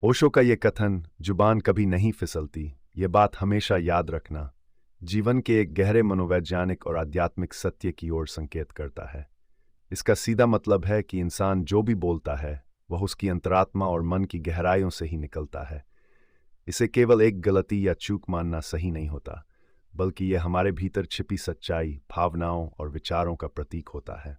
ओशो का ये कथन, जुबान कभी नहीं फिसलती, ये बात हमेशा याद रखना, जीवन के एक गहरे मनोवैज्ञानिक और आध्यात्मिक सत्य की ओर संकेत करता है। इसका सीधा मतलब है कि इंसान जो भी बोलता है वह उसकी अंतरात्मा और मन की गहराइयों से ही निकलता है। इसे केवल एक गलती या चूक मानना सही नहीं होता, बल्कि यह हमारे भीतर छिपी सच्चाई, भावनाओं और विचारों का प्रतीक होता है।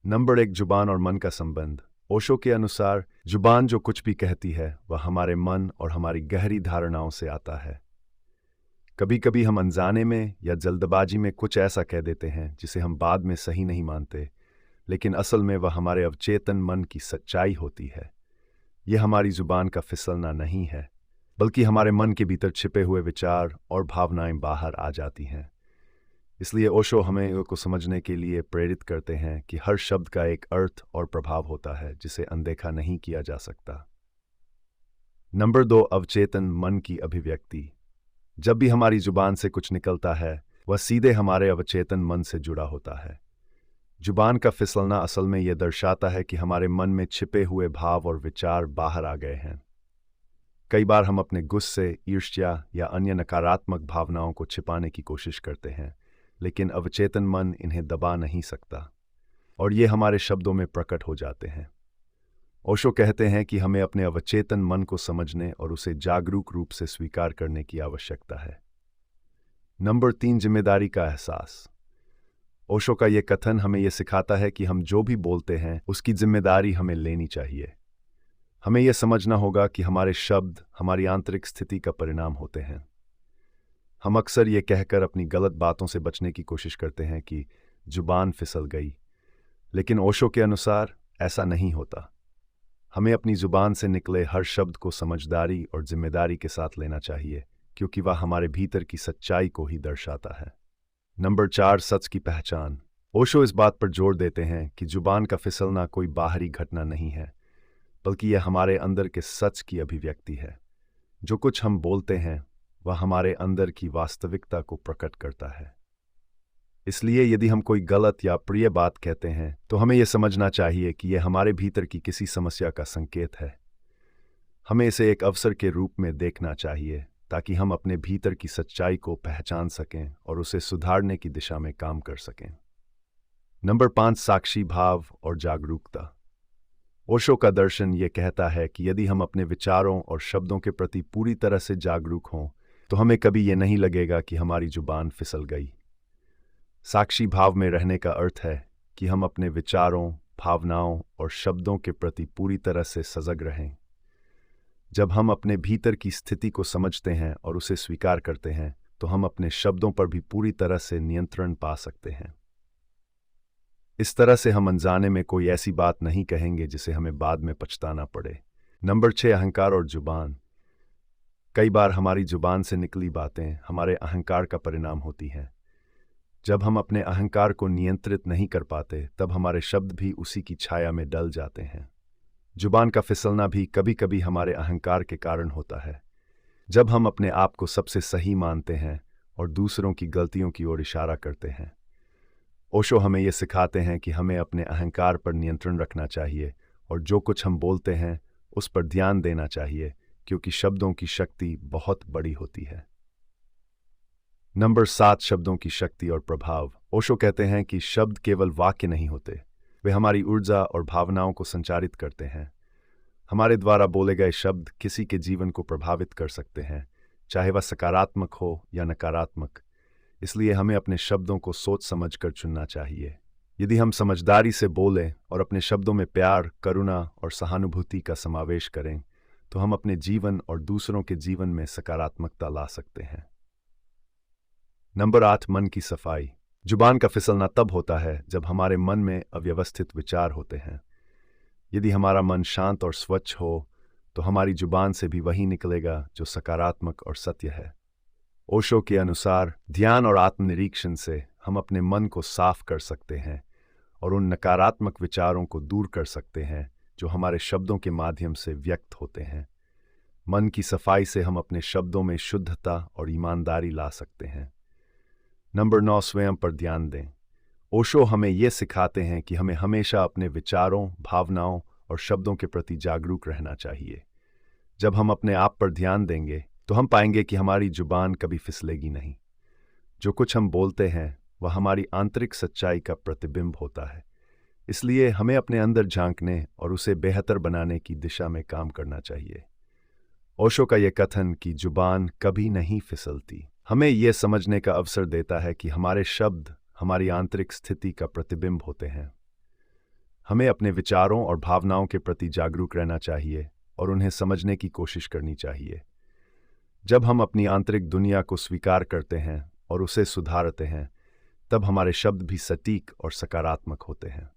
नंबर 1, जुबान और मन का संबंध। ओशो के अनुसार जुबान जो कुछ भी कहती है वह हमारे मन और हमारी गहरी धारणाओं से आता है। कभी कभी हम अनजाने में या जल्दबाजी में कुछ ऐसा कह देते हैं जिसे हम बाद में सही नहीं मानते, लेकिन असल में वह हमारे अवचेतन मन की सच्चाई होती है। यह हमारी जुबान का फिसलना नहीं है, बल्कि हमारे मन के भीतर छिपे हुए विचार और भावनाएं बाहर आ जाती हैं। इसलिए ओशो हमें को समझने के लिए प्रेरित करते हैं कि हर शब्द का एक अर्थ और प्रभाव होता है जिसे अनदेखा नहीं किया जा सकता। नंबर 2, अवचेतन मन की अभिव्यक्ति। जब भी हमारी जुबान से कुछ निकलता है वह सीधे हमारे अवचेतन मन से जुड़ा होता है। जुबान का फिसलना असल में यह दर्शाता है कि हमारे मन में छिपे हुए भाव और विचार बाहर आ गए हैं। कई बार हम अपने गुस्से, ईर्ष्या या अन्य नकारात्मक भावनाओं को छिपाने की कोशिश करते हैं, लेकिन अवचेतन मन इन्हें दबा नहीं सकता और ये हमारे शब्दों में प्रकट हो जाते हैं। ओशो कहते हैं कि हमें अपने अवचेतन मन को समझने और उसे जागरूक रूप से स्वीकार करने की आवश्यकता है। नंबर 3, जिम्मेदारी का एहसास। ओशो का यह कथन हमें यह सिखाता है कि हम जो भी बोलते हैं उसकी जिम्मेदारी हमें लेनी चाहिए। हमें यह समझना होगा कि हमारे शब्द हमारी आंतरिक स्थिति का परिणाम होते हैं। हम अक्सर ये कहकर अपनी गलत बातों से बचने की कोशिश करते हैं कि जुबान फिसल गई, लेकिन ओशो के अनुसार ऐसा नहीं होता। हमें अपनी जुबान से निकले हर शब्द को समझदारी और जिम्मेदारी के साथ लेना चाहिए, क्योंकि वह हमारे भीतर की सच्चाई को ही दर्शाता है। नंबर 4, सच की पहचान। ओशो इस बात पर जोर देते हैं कि जुबान का फिसलना कोई बाहरी घटना नहीं है, बल्कि यह हमारे अंदर के सच की अभिव्यक्ति है। जो कुछ हम बोलते हैं वह हमारे अंदर की वास्तविकता को प्रकट करता है। इसलिए यदि हम कोई गलत या अप्रिय बात कहते हैं तो हमें यह समझना चाहिए कि यह हमारे भीतर की किसी समस्या का संकेत है। हमें इसे एक अवसर के रूप में देखना चाहिए ताकि हम अपने भीतर की सच्चाई को पहचान सकें और उसे सुधारने की दिशा में काम कर सकें। नंबर 5, साक्षी भाव और जागरूकता। ओशो का दर्शन यह कहता है कि यदि हम अपने विचारों और शब्दों के प्रति पूरी तरह से जागरूक हों तो हमें कभी यह नहीं लगेगा कि हमारी जुबान फिसल गई। साक्षी भाव में रहने का अर्थ है कि हम अपने विचारों, भावनाओं और शब्दों के प्रति पूरी तरह से सजग रहें। जब हम अपने भीतर की स्थिति को समझते हैं और उसे स्वीकार करते हैं तो हम अपने शब्दों पर भी पूरी तरह से नियंत्रण पा सकते हैं। इस तरह से हम अनजाने में कोई ऐसी बात नहीं कहेंगे जिसे हमें बाद में पछताना पड़े। नंबर 6, अहंकार और जुबान। कई बार हमारी जुबान से निकली बातें हमारे अहंकार का परिणाम होती हैं। जब हम अपने अहंकार को नियंत्रित नहीं कर पाते तब हमारे शब्द भी उसी की छाया में डल जाते हैं। जुबान का फिसलना भी कभी कभी हमारे अहंकार के कारण होता है। जब हम अपने आप को सबसे सही मानते हैं और दूसरों की गलतियों की ओर इशारा करते हैं। ओशो हमें यह सिखाते हैं कि हमें अपने अहंकार पर नियंत्रण रखना चाहिए और जो कुछ हम बोलते हैं उस पर ध्यान देना चाहिए, क्योंकि शब्दों की शक्ति बहुत बड़ी होती है। नंबर 7, शब्दों की शक्ति और प्रभाव। ओशो कहते हैं कि शब्द केवल वाक्य नहीं होते, वे हमारी ऊर्जा और भावनाओं को संचारित करते हैं। हमारे द्वारा बोले गए शब्द किसी के जीवन को प्रभावित कर सकते हैं, चाहे वह सकारात्मक हो या नकारात्मक। इसलिए हमें अपने शब्दों को सोच समझकर चुनना चाहिए। यदि हम समझदारी से बोलें और अपने शब्दों में प्यार, करुणा और सहानुभूति का समावेश करें तो हम अपने जीवन और दूसरों के जीवन में सकारात्मकता ला सकते हैं। नंबर 8, मन की सफाई। जुबान का फिसलना तब होता है जब हमारे मन में अव्यवस्थित विचार होते हैं। यदि हमारा मन शांत और स्वच्छ हो तो हमारी जुबान से भी वही निकलेगा जो सकारात्मक और सत्य है। ओशो के अनुसार ध्यान और आत्मनिरीक्षण से हम अपने मन को साफ कर सकते हैं और उन नकारात्मक विचारों को दूर कर सकते हैं जो हमारे शब्दों के माध्यम से व्यक्त होते हैं। मन की सफाई से हम अपने शब्दों में शुद्धता और ईमानदारी ला सकते हैं। नंबर 9, स्वयं पर ध्यान दें। ओशो हमें यह सिखाते हैं कि हमें हमेशा अपने विचारों, भावनाओं और शब्दों के प्रति जागरूक रहना चाहिए। जब हम अपने आप पर ध्यान देंगे तो हम पाएंगे कि हमारी जुबान कभी फिसलेगी नहीं। जो कुछ हम बोलते हैं वह हमारी आंतरिक सच्चाई का प्रतिबिंब होता है। इसलिए हमें अपने अंदर झांकने और उसे बेहतर बनाने की दिशा में काम करना चाहिए। ओशो का यह कथन कि जुबान कभी नहीं फिसलती हमें यह समझने का अवसर देता है कि हमारे शब्द हमारी आंतरिक स्थिति का प्रतिबिंब होते हैं। हमें अपने विचारों और भावनाओं के प्रति जागरूक रहना चाहिए और उन्हें समझने की कोशिश करनी चाहिए। जब हम अपनी आंतरिक दुनिया को स्वीकार करते हैं और उसे सुधारते हैं, तब हमारे शब्द भी सटीक और सकारात्मक होते हैं।